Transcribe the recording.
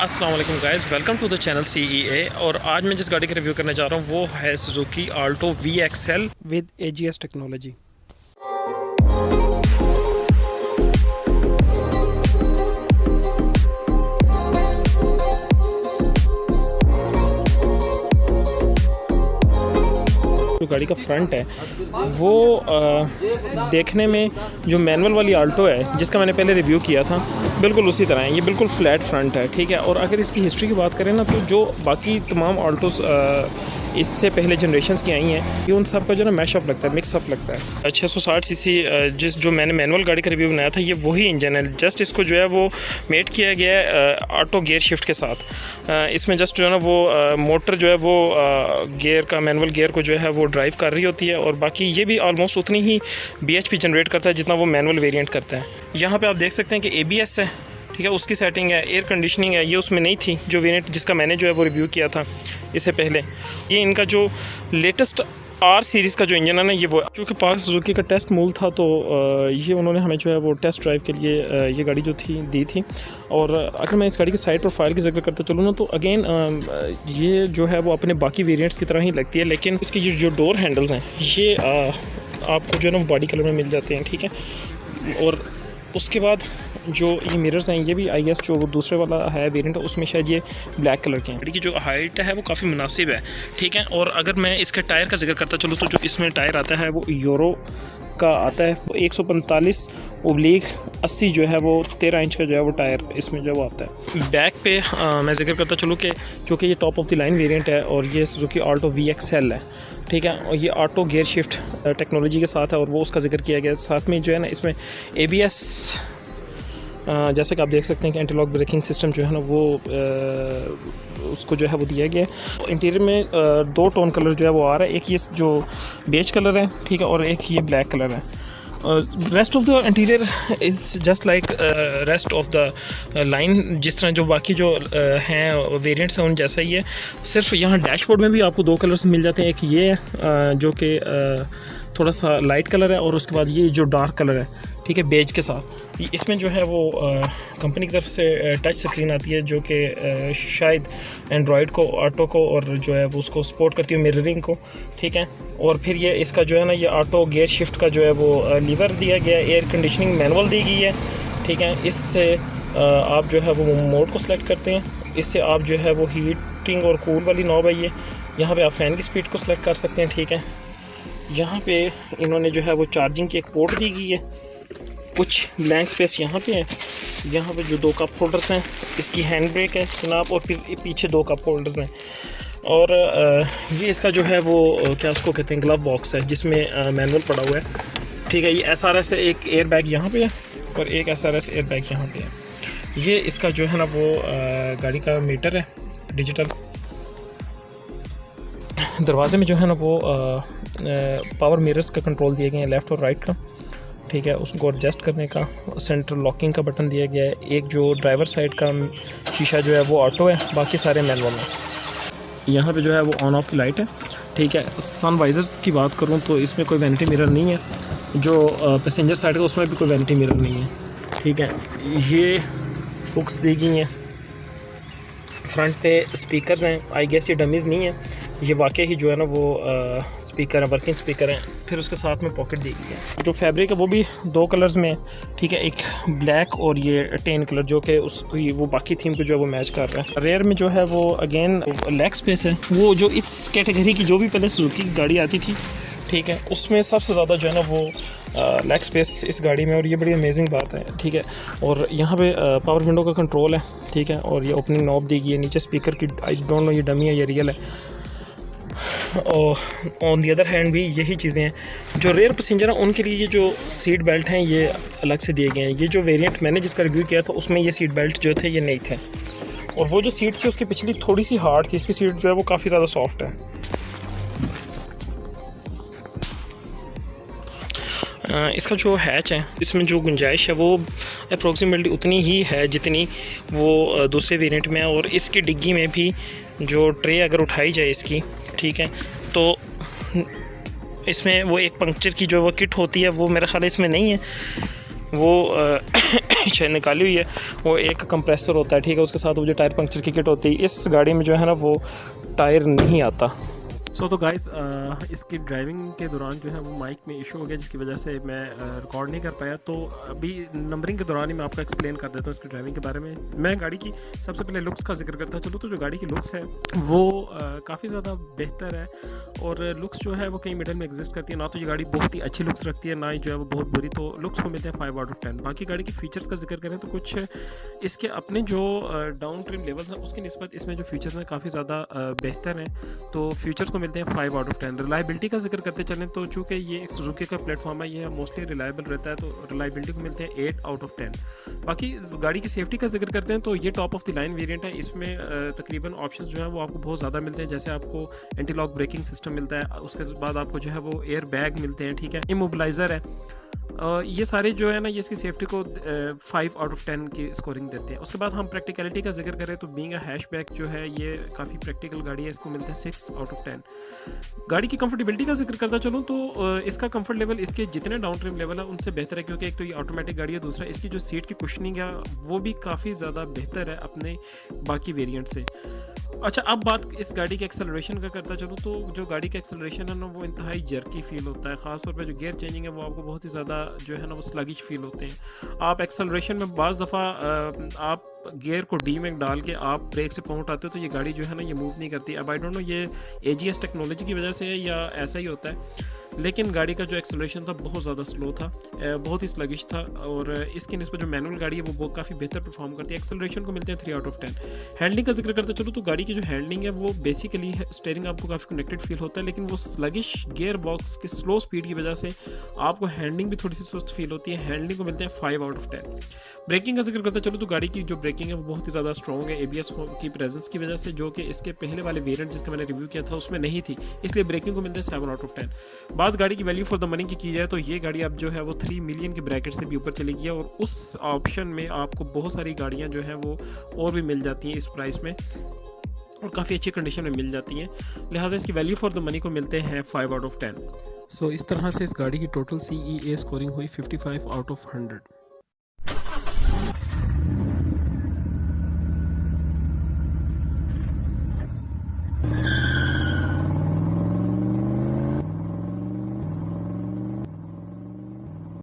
अस्सलाम वालेकुम guys, welcome to the channel CEA। और आज मैं जिस गाड़ी का रिव्यू करने जा रहा हूँ वो है Suzuki Alto VXL with AGS technology. जो गाड़ी का फ्रंट है वो देखने में जो मैनुअल वाली आल्टो है जिसका मैंने पहले रिव्यू किया था बिल्कुल उसी तरह है। ये बिल्कुल फ्लैट फ्रंट है, ठीक है। और अगर इसकी हिस्ट्री की बात करें ना तो जो बाकी तमाम आल्टोस इससे पहले जनरेशन्स की आई हैं ये उन सब का जो ना मैशअप लगता है, मिक्सअप लगता है। 660 सीसी जिस जो मैंने मैनुअल गाड़ी का रिव्यू बनाया था ये वही इंजन है, जस्ट इसको जो है वो मेट किया गया है ऑटो गियर शिफ्ट के साथ। इसमें जस्ट जो है ना वो मोटर जो है वो गियर का मैनुअल गियर को जो है वो ड्राइव कर रही होती है और बाकी ये भी ऑलमोस्ट उतनी ही BHP जनरेट करता है जितना वो मैनुअल वेरिएंट करता है। यहाँ पे आप देख सकते हैं कि ABS है, ठीक है, उसकी सेटिंग है। एयर कंडीशनिंग है, ये उसमें नहीं थी जो वेरिएंट जिसका मैंने जो है वो रिव्यू किया था इससे पहले। ये इनका जो लेटेस्ट R सीरीज़ का जो इंजन है ना ये वो, क्योंकि पार्क सुजुकी का टेस्ट मूल था तो ये उन्होंने हमें जो है वो टेस्ट ड्राइव के लिए ये गाड़ी जो थी दी थी। और अगर मैं इस गाड़ी की साइड प्रोफाइल की जिक्र करता चलूँ ना तो अगेन ये जो है वो अपने बाकी वेरिएंट्स की तरह ही लगती है, लेकिन इसके ये जो डोर हैंडल्स हैं ये आपको जो है ना बॉडी कलर में मिल जाते हैं, ठीक है। और उसके बाद जो ये मिरर्स हैं ये भी आई गेस जो दूसरे वाला है वेरिएंट उसमें शायद ये ब्लैक कलर के हैं। गाड़ी की जो हाइट है वो काफ़ी मुनासिब है, ठीक है। और अगर मैं इसके टायर का जिक्र करता चलूँ तो जो इसमें टायर आता है वो यूरो का आता है, वो 145/80 जो है वो 13 इंच का जो है वो टायर इसमें जो आता है। बैक पे मैं जिक्र करता चलूँ कि चूँकि ये top of the line variant है और ये सुजुकी आल्टो VXL है, ठीक है। और ये ऑटो गियर शिफ्ट टेक्नोलॉजी के साथ है और वो उसका जिक्र किया गया। साथ में जो है ना इसमें ABS जैसे कि आप देख सकते हैं कि एंटी लॉक ब्रेकिंग सिस्टम जो है ना वो उसको जो है वो दिया गया है। इंटीरियर में 2 टोन कलर जो है वो आ रहा है, एक ये जो बेज कलर है, ठीक है, और एक ये ब्लैक कलर है। Rest of the interior is just like rest of the line, जिस तरह जो बाकी जो हैं वेरिएंट्स हैं उन जैसा ही है। सिर्फ यहाँ डैशबोर्ड में भी आपको 2 कलर्स मिल जाते हैं, एक ये है जो कि थोड़ा सा लाइट कलर है और उसके बाद ये जो डार्क कलर है, ठीक है, बेज के साथ। इसमें जो है वो कंपनी की तरफ से टच स्क्रीन आती है जो कि शायद एंड्रॉयड को, ऑटो को और जो है वो उसको सपोर्ट करती है मिररिंग को, ठीक है। और फिर ये इसका जो है ना ये ऑटो गियर शिफ्ट का जो है वो लीवर दिया गया है। एयर कंडीशनिंग मैनुअल दी गई है, ठीक है। इससे आप जो है वो मोड को सिलेक्ट करते हैं, इससे आप जो है वो हीटिंग और कूल वाली नॉब है ये, यहाँ पे आप फ़ैन की स्पीड को सिलेक्ट कर सकते हैं, ठीक है। यहाँ पे इन्होंने जो है वो चार्जिंग की एक पोर्ट दी गई है, कुछ ब्लैंक स्पेस यहाँ पे है। यहाँ पे जो 2 कप होल्डर्स हैं, इसकी हैंड ब्रेक है जनाब, और फिर पीछे 2 कप होल्डर्स हैं। और ये इसका जो है वो क्या उसको कहते हैं ग्लव बॉक्स है जिसमें मैनुअल पड़ा हुआ है, ठीक है। ये SRS है, एक एयर बैग यहाँ पे है और एक SRS एयर बैग यहाँ पे है। ये इसका जो है ना वो गाड़ी का मीटर है डिजिटल। दरवाजे में जो है ना वो पावर मिरर्स का कंट्रोल दिए गए हैं, लेफ़्ट और राइट का, ठीक है। उसको एडजस्ट करने का सेंटर लॉकिंग का बटन दिया गया है। एक जो ड्राइवर साइड का शीशा जो है वो ऑटो है, बाकी सारे मैनुअल में। यहाँ पे जो है वो ऑन ऑफ की लाइट है, ठीक है। सन वाइजर्स की बात करूँ तो इसमें कोई वैनिटी मिरर नहीं है, जो पैसेंजर साइड का उसमें भी कोई वैनिटी मिरर नहीं है, ठीक है। ये हुक्स दी गई हैं। फ्रंट पे स्पीकर्स हैं, आई गेस ये डमीज़ नहीं है, ये वाकई ही जो है ना वो स्पीकर है, वर्किंग स्पीकर हैं। फिर उसके साथ में पॉकेट दी गई है। जो फैब्रिक है वो भी 2 कलर्स में, ठीक है, एक ब्लैक और ये टेन कलर जो कि उसकी वो बाकी थीम पे जो है वो मैच कर रहा है। रेयर में जो है वो अगेन लेग स्पेस है, वो जो इस कैटेगरी की जो भी पहले सुजुकी की गाड़ी आती थी, ठीक है, उसमें सबसे ज़्यादा जो है ना वो लेग स्पेस इस गाड़ी में, और ये बड़ी अमेजिंग बात है, ठीक है। और यहाँ पे पावर विंडो का कंट्रोल है, ठीक है, और ये ओपनिंग नॉब दी गई है। नीचे स्पीकर की आई डोंट नो ये डमी है या रियल है। और ऑन दी अदर हैंड भी यही चीज़ें हैं। जो रेयर पैसेंजर हैं उनके लिए ये जो सीट बेल्ट हैं ये अलग से दिए गए हैं। ये जो वेरिएंट मैंने जिसका रिव्यू किया था उसमें ये सीट बेल्ट जो थे ये नहीं थे, और वो जो सीट थी उसकी पिछली थोड़ी सी हार्ड थी, इसकी सीट जो है वो काफ़ी ज़्यादा सॉफ्ट है। इसका जो हैच है इसमें जो गुंजाइश है वो अप्रोक्सीमेटली उतनी ही है जितनी वो दूसरे वेरिएंट में है। और इसकी डिग्गी में भी जो ट्रे अगर उठाई जाए इसकी, ठीक है, तो इसमें वो एक पंक्चर की जो वो किट होती है वो मेरा ख्याल इसमें नहीं है। वो शायद निकाली हुई है। वो एक कंप्रेसर होता है, ठीक है, उसके साथ वो जो टायर पंक्चर की किट होती है, इस गाड़ी में जो है ना वो टायर नहीं आता। तो गाइस इसकी ड्राइविंग के दौरान जो है वो माइक में इशू हो गया, जिसकी वजह से मैं रिकॉर्ड नहीं कर पाया। तो अभी नंबरिंग के दौरान ही मैं आपको एक्सप्लेन कर देता हूँ इसकी ड्राइविंग के बारे में। मैं गाड़ी की सबसे पहले लुक्स का जिक्र करता चलूँ तो जो गाड़ी की लुक्स है वो काफ़ी ज़्यादा बेहतर है, और लुक्स जो है वो कहीं मिडल में एग्जिस्ट करती है। ना तो ये गाड़ी बहुत ही अच्छी लुक्स रखती है, ना ही जो है वो बहुत बुरी। तो लुक्स को मिलते हैं 5 आउट ऑफ 10। बाकी गाड़ी की फीचर्स का जिक्र करें तो कुछ इसके अपने जो डाउन ट्रिम लेवल्स हैं उसकी निस्बत इसमें जो फीचर्स हैं काफ़ी ज़्यादा बेहतर हैं। तो फीचर्स को मिलते हैं 5 आउट ऑफ 10। रिलायबिलिटी का जिक्र करते चलें तो चूँकि ये एक सुजुकी का प्लेटफॉर्म है, ये मोस्टली रिलायबल रहता है, तो रिलायबिलिटी को मिलते हैं 8 आउट ऑफ 10। बाकी गाड़ी की सेफ्टी का जिक्र करते हैं तो ये top of the line variant है। इसमें तकरीबन ऑप्शंस जो है वो आपको बहुत ज़्यादा मिलते हैं। जैसे आपको एंटी लॉक ब्रेकिंग सिस्टम मिलता है, उसके बाद आपको जो है वो एयर बैग मिलते हैं, ठीक है, इमोबिलाइज़र है। ये सारे जो है ना ये इसकी सेफ्टी को 5 आउट ऑफ 10 की स्कोरिंग देते हैं। उसके बाद हम प्रैक्टिकलिटी का जिक्र करें तो बीइंग अ हैचबैक जो है ये काफ़ी प्रैक्टिकल गाड़ी है, इसको मिलते हैं 6 आउट ऑफ 10। गाड़ी की कंफर्टेबिलिटी का जिक्र करता चलूँ तो इसका कंफर्ट लेवल इसके जितने डाउन ट्रिम लेवल है उनसे बेहतर है, क्योंकि एक तो ये ऑटोमेटिक गाड़ी है, दूसरा इसकी जो सीट की कुशनिंग है वो भी काफ़ी ज़्यादा बेहतर है अपने बाकी वेरियंट से। अच्छा, अब बात इस गाड़ी के एक्सेलरेशन का करता चलूँ तो जो गाड़ी का एक्सेलरेशन है ना वो इंतहाई जर्की फील होता है। ख़ासतौर पे जो गियर चेंजिंग है वो आपको बहुत ही ज़्यादा जो है ना वो स्लगिश फील होते हैं। आप एक्सेलरेशन में बाज़ दफ़ा आप गियर को डी में डाल के आप ब्रेक से पाँव उठाते हो तो ये गाड़ी जो है ना ये मूव नहीं करती। अब आई डोंट नो ये AGS टेक्नोलॉजी की वजह से है या ऐसा ही होता है, लेकिन गाड़ी का जो एक्सेलरेशन था बहुत ज़्यादा स्लो था, बहुत ही स्लगिश था, और इसकी निस्बत जो मैनुअल गाड़ी है वो काफ़ी बेहतर परफॉर्म करती है। एक्सेलरेशन को मिलते हैं 3 आउट ऑफ 10। हैंडलिंग का जिक्र करते चलो तो गाड़ी की जो हैंडलिंग है वो बेसिकली स्टीयरिंग आपको काफ़ी कनेक्टेड फील होता है, लेकिन वो स्लगिश गियर बॉक्स की स्लो स्पीड की वजह से आपको हैंडलिंग भी थोड़ी सी सुस्त फील होती है। हैंडलिंग को मिलते हैं 5 आउट ऑफ 10। ब्रेकिंग का जिक्र करते चलो तो गाड़ी की जो ब्रेकिंग है वो बहुत ही ज़्यादा स्ट्रॉग है ABS की प्रेजेंस की वजह से, जो कि इसके पहले वाले वेरिएंट जिसका मैंने रिव्यू किया था उसमें नहीं थी, इसलिए ब्रेकिंग को मिलते हैं 7 आउट ऑफ 10। बात गाड़ी की वैल्यू फॉर द मनी की जाए तो ये गाड़ी अब जो है वो 3 मिलियन के ब्रैकेट से भी ऊपर चली गई है, और उस ऑप्शन में आपको बहुत सारी गाड़ियां जो हैं वो और भी मिल जाती हैं इस प्राइस में, और काफ़ी अच्छी कंडीशन में मिल जाती हैं। लिहाजा इसकी वैल्यू फॉर द मनी को मिलते हैं 5 आउट ऑफ 10। सो इस तरह से इस गाड़ी की टोटल CEA स्कोरिंग हुई 55 आउट ऑफ 100।